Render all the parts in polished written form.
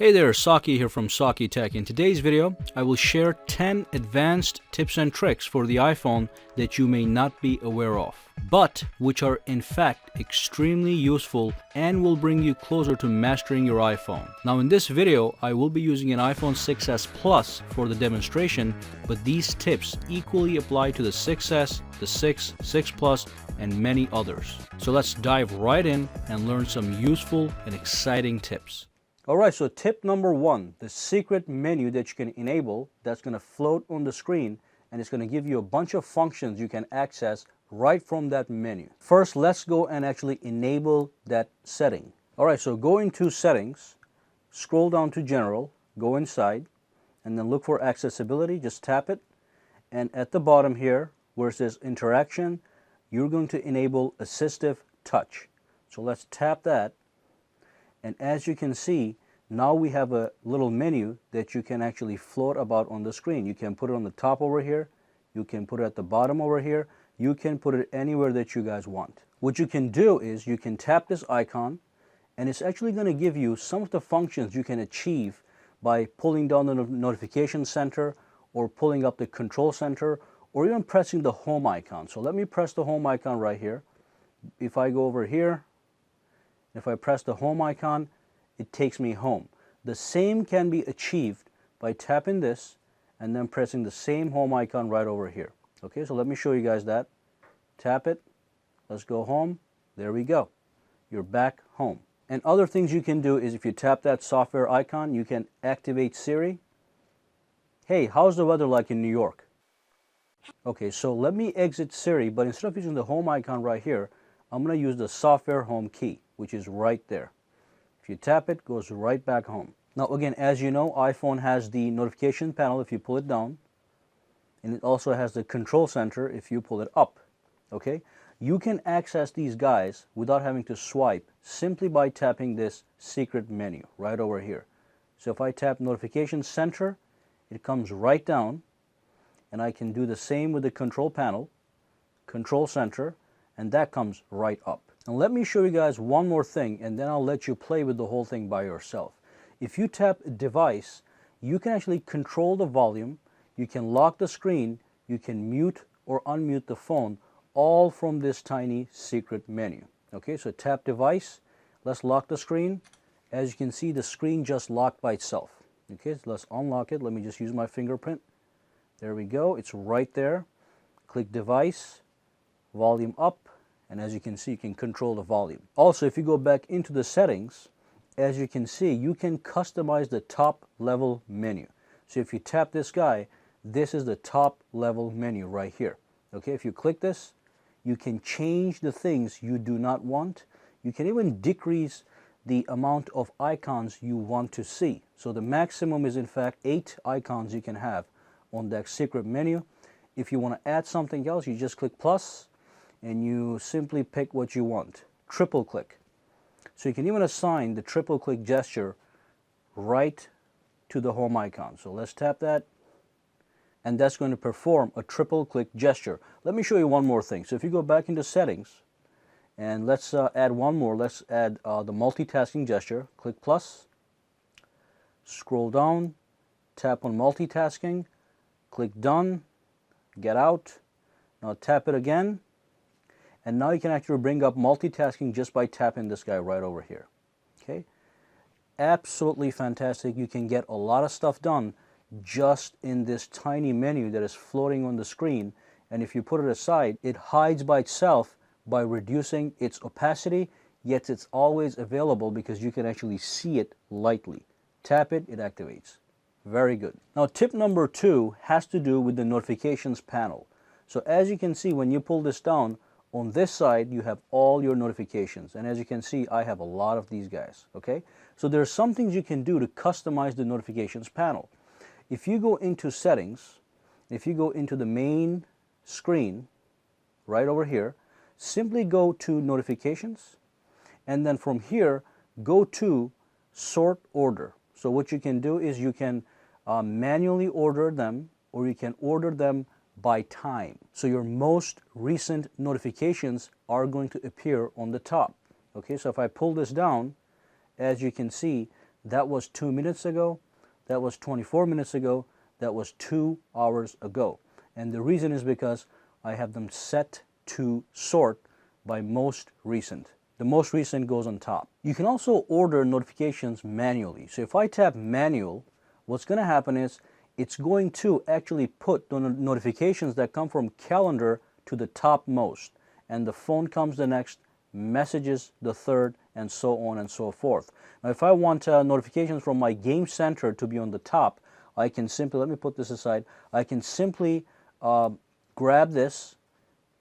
Hey there, Saki here from sakitech. In today's video, I will share 10 advanced tips and tricks for the iPhone that you may not be aware of, but which are in fact extremely useful and will bring you closer to mastering your iPhone. Now in this video, I will be using an iPhone 6s Plus for the demonstration, but these tips equally apply to the 6s, the 6, 6 Plus, and many others. So let's dive right in and learn some useful and exciting tips. Alright, so tip number 1, the secret menu that you can enable that's going to float on the screen, and it's going to give you a bunch of functions you can access right from that menu. First, let's go and actually enable that setting. Alright, so go into settings, scroll down to general, go inside, and then look for accessibility, just tap it, and at the bottom here where it says interaction, you're going to enable assistive touch. So let's tap that. And as you can see, now we have a little menu that you can actually float about on the screen. You can put it on the top over here. You can put it at the bottom over here. You can put it anywhere that you guys want. What you can do is you can tap this icon, and it's actually going to give you some of the functions you can achieve by pulling down the notification center or pulling up the control center or even pressing the home icon. So let me press the home icon right here. If I go over here, if I press the home icon, it takes me home. The same can be achieved by tapping this and then pressing the same home icon right over here. Okay, so let me show you guys that. Tap it. Let's go home. There we go. You're back home. And other things you can do is if you tap that software icon, you can activate Siri. Hey, how's the weather like in New York? Okay, so let me exit Siri, but instead of using the home icon right here, I'm going to use the software home key, which is right there. If you tap it, it goes right back home. Now again, as you know, iPhone has the notification panel if you pull it down, and it also has the control center if you pull it up. Okay, you can access these guys without having to swipe simply by tapping this secret menu right over here. So if I tap notification center, it comes right down, and I can do the same with the control panel, control center, and that comes right up. And let me show you guys one more thing, and then I'll let you play with the whole thing by yourself. If you tap device, you can actually control the volume, you can lock the screen, you can mute or unmute the phone, all from this tiny secret menu. Okay, so tap device, let's lock the screen. As you can see, the screen just locked by itself. Okay, so let's unlock it. Let me just use my fingerprint. There we go, it's right there. Click device, volume up, and as you can see, you can control the volume. Also, if you go back into the settings, as you can see, you can customize the top level menu. So if you tap this guy, this is the top level menu right here. Okay, if you click this, you can change the things you do not want. You can even decrease the amount of icons you want to see. So the maximum is in fact 8 icons you can have on that secret menu. If you want to add something else, you just click plus, and you simply pick what you want. Triple click. So you can even assign the triple click gesture right to the home icon. So let's tap that, and that's going to perform a triple click gesture. Let me show you one more thing. So if you go back into settings, and let's add one more. Let's add the multitasking gesture. Click plus, scroll down, tap on multitasking, click done, get out. Now tap it again. And now you can actually bring up multitasking just by tapping this guy right over here. Okay, absolutely fantastic. You can get a lot of stuff done just in this tiny menu that is floating on the screen. And if you put it aside, it hides by itself by reducing its opacity, yet it's always available because you can actually see it lightly. Tap it, it activates. Very good. Now tip number 2 has to do with the notifications panel. So as you can see, when you pull this down, on this side, you have all your notifications. And as you can see, I have a lot of these guys, okay? So there are some things you can do to customize the notifications panel. If you go into settings, if you go into the main screen, right over here, simply go to notifications, and then from here, go to sort order. So what you can do is you can manually order them, or you can order them by time. So your most recent notifications are going to appear on the top. Okay, so if I pull this down, as you can see, That was 2 minutes ago. That was 24 minutes ago. That was 2 hours ago. And the reason is because I have them set to sort by most recent. The most recent goes on top. You can also order notifications manually. So if I tap manual, what's going to happen is it's going to actually put the notifications that come from calendar to the topmost, and the phone comes the next, messages the third, and so on and so forth. Now if I want notifications from my game center to be on the top, I can simply, let me put this aside, I can simply grab this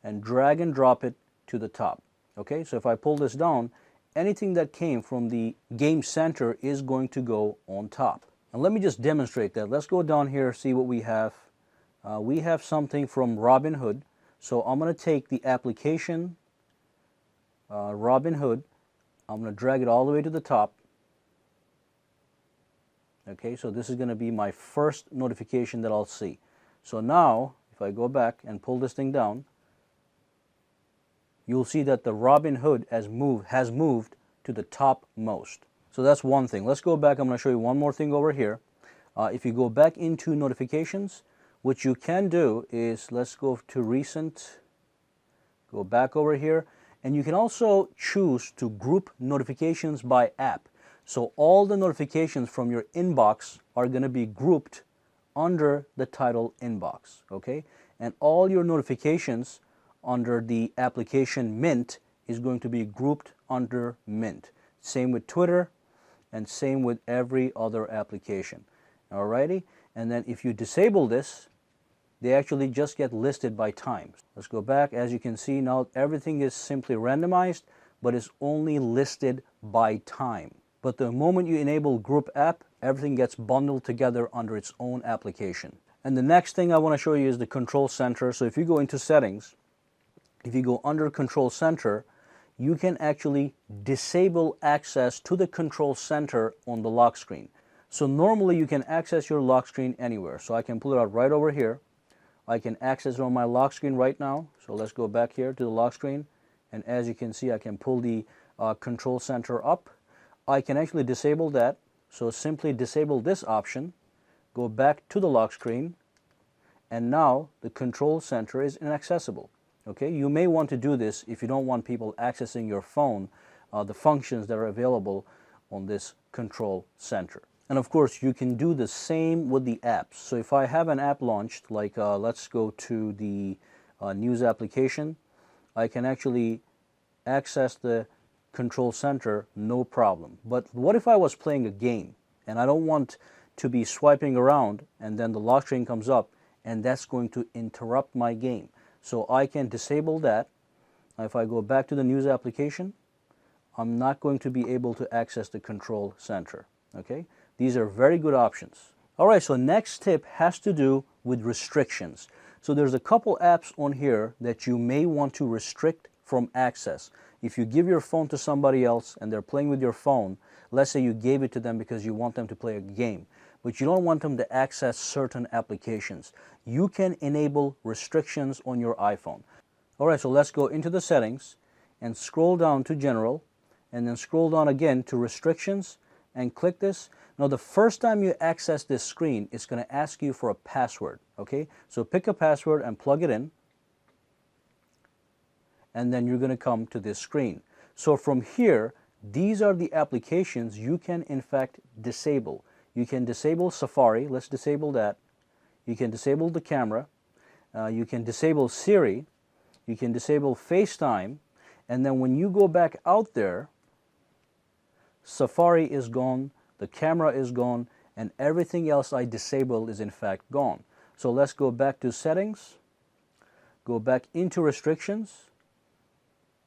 and drag and drop it to the top. Okay, so if I pull this down, anything that came from the game center is going to go on top. And let me just demonstrate that. Let's go down here, see what we have. We have something from Robinhood. So I'm going to take the application Robinhood. I'm going to drag it all the way to the top. Okay, so this is going to be my first notification that I'll see. So now, if I go back and pull this thing down, you'll see that the Robinhood has moved to the topmost. So that's one thing. Let's go back. I'm going to show you one more thing over here. If you go back into notifications, what you can do is, let's go to recent, go back over here, and you can also choose to group notifications by app. So all the notifications from your inbox are going to be grouped under the title inbox, okay? And all your notifications under the application Mint is going to be grouped under Mint. Same with Twitter and same with every other application. Alrighty, and then if you disable this, they actually just get listed by times. Let's go back. As you can see now, everything is simply randomized, but it's only listed by time. But the moment you enable group app, everything gets bundled together under its own application. And the next thing I want to show you is the control center. So if you go into settings, if you go under control center, you can actually disable access to the control center on the lock screen. So normally you can access your lock screen anywhere. So I can pull it out right over here. I can access it on my lock screen right now. So let's go back here to the lock screen. And as you can see, I can pull the control center up. I can actually disable that. So simply disable this option, go back to the lock screen, and now the control center is inaccessible. Okay, you may want to do this if you don't want people accessing your phone, the functions that are available on this control center. And of course, you can do the same with the apps. So if I have an app launched, like let's go to the news application, I can actually access the control center, no problem. But what if I was playing a game and I don't want to be swiping around and then the lock screen comes up and that's going to interrupt my game? So I can disable that. If I go back to the news application, I'm not going to be able to access the control center. Okay, these are very good options. All right, so next tip has to do with restrictions. So there's a couple apps on here that you may want to restrict from access. If you give your phone to somebody else and they're playing with your phone, let's say you gave it to them because you want them to play a game, but you don't want them to access certain applications, you can enable restrictions on your iPhone. All right, so let's go into the settings and scroll down to general and then scroll down again to restrictions and click this. Now the first time you access this screen, it's going to ask you for a password. Okay, so pick a password and plug it in, and then you're going to come to this screen. So from here, these are the applications you can in fact disable. You can disable Safari. Let's disable that. You can disable the camera. You can disable Siri. You can disable FaceTime. And then when you go back out there, Safari is gone, the camera is gone, and everything else I disabled is in fact gone. So let's go back to settings, go back into restrictions,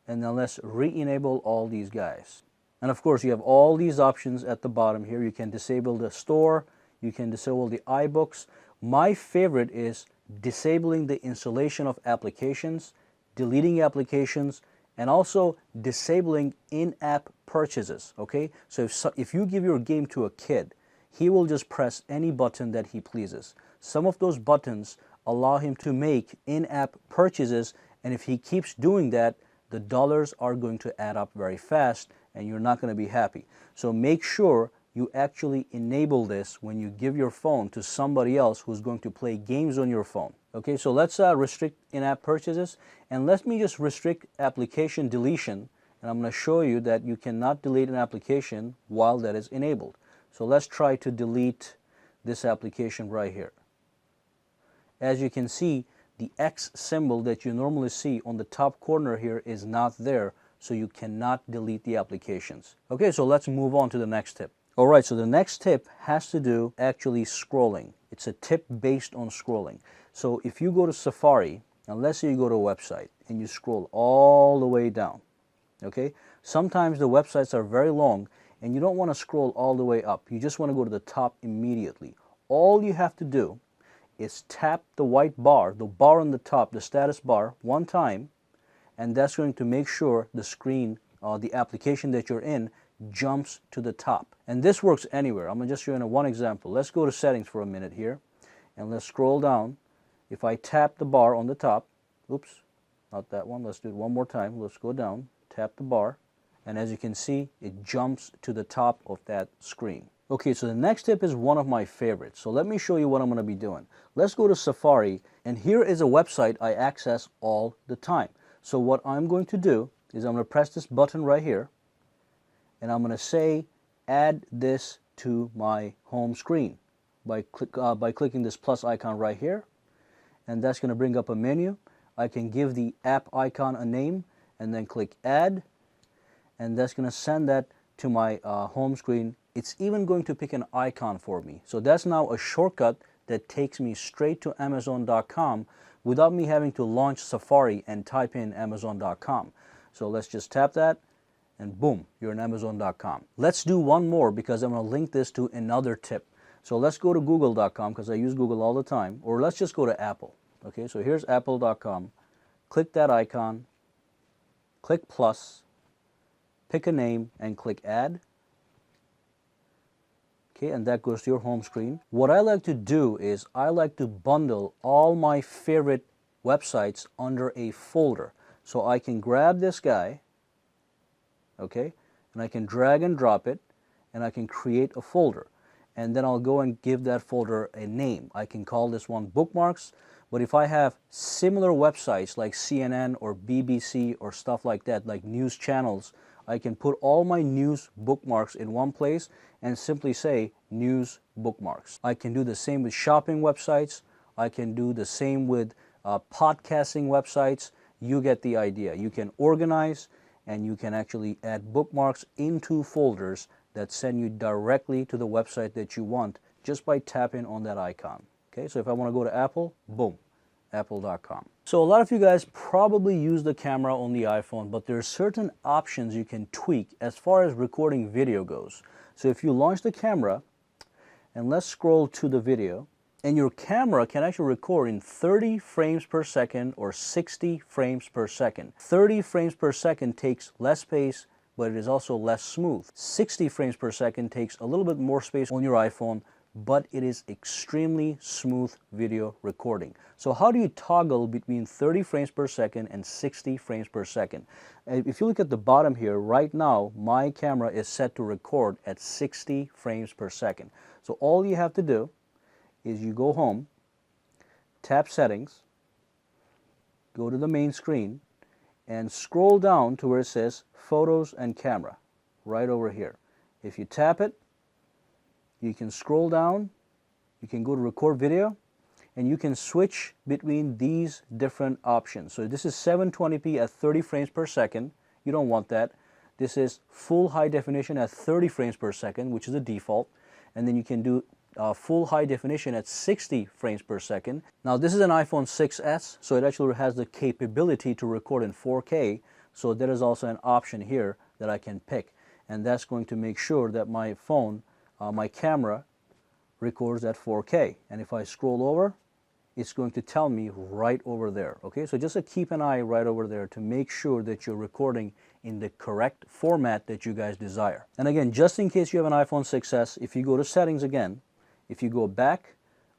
and then let's re-enable all these guys. And of course you have all these options at the bottom here. You can disable the store, you can disable the iBooks. My favorite is disabling the installation of applications, deleting applications, and also disabling in-app purchases. Okay, so if you give your game to a kid, he will just press any button that he pleases. Some of those buttons allow him to make in-app purchases, and if he keeps doing that, the dollars are going to add up very fast and you're not going to be happy. So make sure you actually enable this when you give your phone to somebody else who's going to play games on your phone. Okay, so let's restrict in-app purchases, and let me just restrict application deletion, and I'm going to show you that you cannot delete an application while that is enabled. So let's try to delete this application right here. As you can see, the X symbol that you normally see on the top corner here is not there, so you cannot delete the applications. Okay, so let's move on to the next tip. Alright, so the next tip has to do actually scrolling. It's a tip based on scrolling. So if you go to Safari, and let's say you go to a website and you scroll all the way down, okay? Sometimes the websites are very long and you don't want to scroll all the way up. You just want to go to the top immediately. All you have to do is tap the white bar, the bar on the top, the status bar, one time, and that's going to make sure the screen, the application that you're in, jumps to the top. And this works anywhere. I'm going to just show you one example. Let's go to settings for a minute here, and let's scroll down. If I tap the bar on the top, oops, not that one, let's do it one more time. Let's go down, tap the bar, and as you can see, it jumps to the top of that screen. Okay, so the next tip is one of my favorites. So let me show you what I'm going to be doing. Let's go to Safari, and here is a website I access all the time. So what I'm going to do is I'm going to press this button right here, and I'm going to say, add this to my home screen by clicking this plus icon right here, and that's going to bring up a menu. I can give the app icon a name and then click add, and that's going to send that to my home screen. It's even going to pick an icon for me. So that's now a shortcut that takes me straight to Amazon.com without me having to launch Safari and type in Amazon.com. So let's just tap that, and boom, you're in Amazon.com. Let's do one more because I'm going to link this to another tip. So let's go to Google.com because I use Google all the time, or let's just go to Apple. Okay, so here's Apple.com. Click that icon, click plus, pick a name, and click add. Okay, and that goes to your home screen. What I like to do is I like to bundle all my favorite websites under a folder. So I can grab this guy, okay, and I can drag and drop it, and I can create a folder. And then I'll go and give that folder a name. I can call this one bookmarks, but if I have similar websites like CNN or BBC or stuff like that, like news channels, I can put all my news bookmarks in one place and simply say news bookmarks. I can do the same with shopping websites. I can do the same with podcasting websites. You get the idea. You can organize and you can actually add bookmarks into folders that send you directly to the website that you want just by tapping on that icon. Okay, so if I want to go to Apple, boom, apple.com. So a lot of you guys probably use the camera on the iPhone, but there are certain options you can tweak as far as recording video goes. So if you launch the camera, and let's scroll to the video, and your camera can actually record in 30 frames per second or 60 frames per second. 30 frames per second takes less space, but it is also less smooth. 60 frames per second takes a little bit more space on your iPhone, but it is extremely smooth video recording. So how do you toggle between 30 frames per second and 60 frames per second? If you look at the bottom here, right now, my camera is set to record at 60 frames per second. So all you have to do is you go home, tap settings, go to the main screen, and scroll down to where it says photos and camera, right over here. If you tap it, you can scroll down, you can go to record video, and you can switch between these different options. So this is 720p at 30 frames per second. You don't want that. This is full high definition at 30 frames per second, which is the default. And then you can do full high definition at 60 frames per second. Now this is an iPhone 6s, so it actually has the capability to record in 4K. So there is also an option here that I can pick. And that's going to make sure that my phone, my camera, records at 4K. And if I scroll over, it's going to tell me right over there. Okay, so just keep an eye right over there to make sure that you're recording in the correct format that you guys desire. And again, just in case you have an iPhone 6s, if you go to settings again, if you go back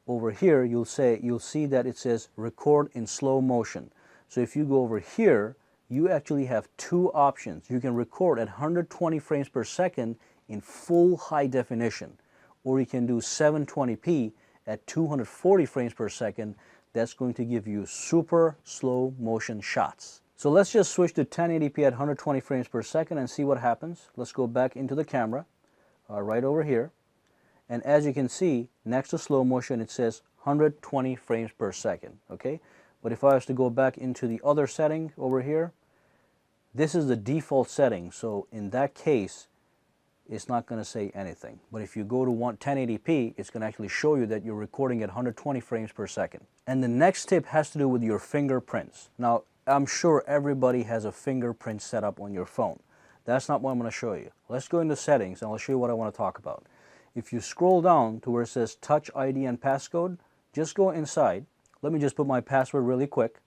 over here, you'll see that it says record in slow motion. So if you go over here, you actually have two options. You can record at 120 frames per second in full high definition, or you can do 720p at 240 frames per second. That's going to give you super slow motion shots. So let's just switch to 1080p at 120 frames per second and see what happens. Let's go back into the camera, right over here. And as you can see, next to slow motion, it says 120 frames per second, okay? But if I was to go back into the other setting over here, this is the default setting. So in that case, it's not going to say anything. But if you go to 1080p, it's going to actually show you that you're recording at 120 frames per second. And the next tip has to do with your fingerprints. Now, I'm sure everybody has a fingerprint setup on your phone. That's not what I'm going to show you. Let's go into settings and I'll show you what I want to talk about. If you scroll down to where it says Touch ID and Passcode, just go inside. Let me just put my password really quick.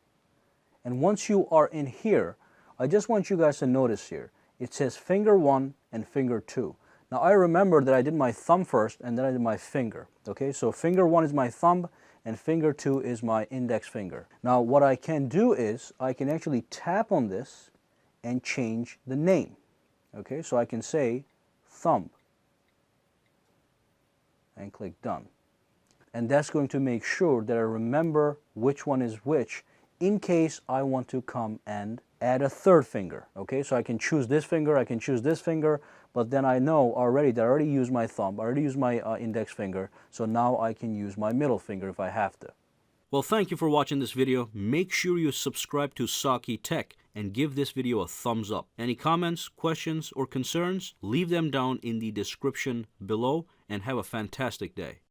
And once you are in here, I just want you guys to notice here, it says finger 1 and finger 2. Now I remember that I did my thumb first and then I did my finger. Okay, so finger 1 is my thumb and finger 2 is my index finger. Now what I can do is I can actually tap on this and change the name. Okay, so I can say thumb and click done. And that's going to make sure that I remember which one is which in case I want to come and add a third finger. Okay, so I can choose this finger, I can choose this finger, but then I know already that I already used my thumb, I already used my index finger, so now I can use my middle finger if I have to. Well, thank you for watching this video. Make sure you subscribe to sakitech and give this video a thumbs up. Any comments, questions, or concerns, leave them down in the description below and have a fantastic day.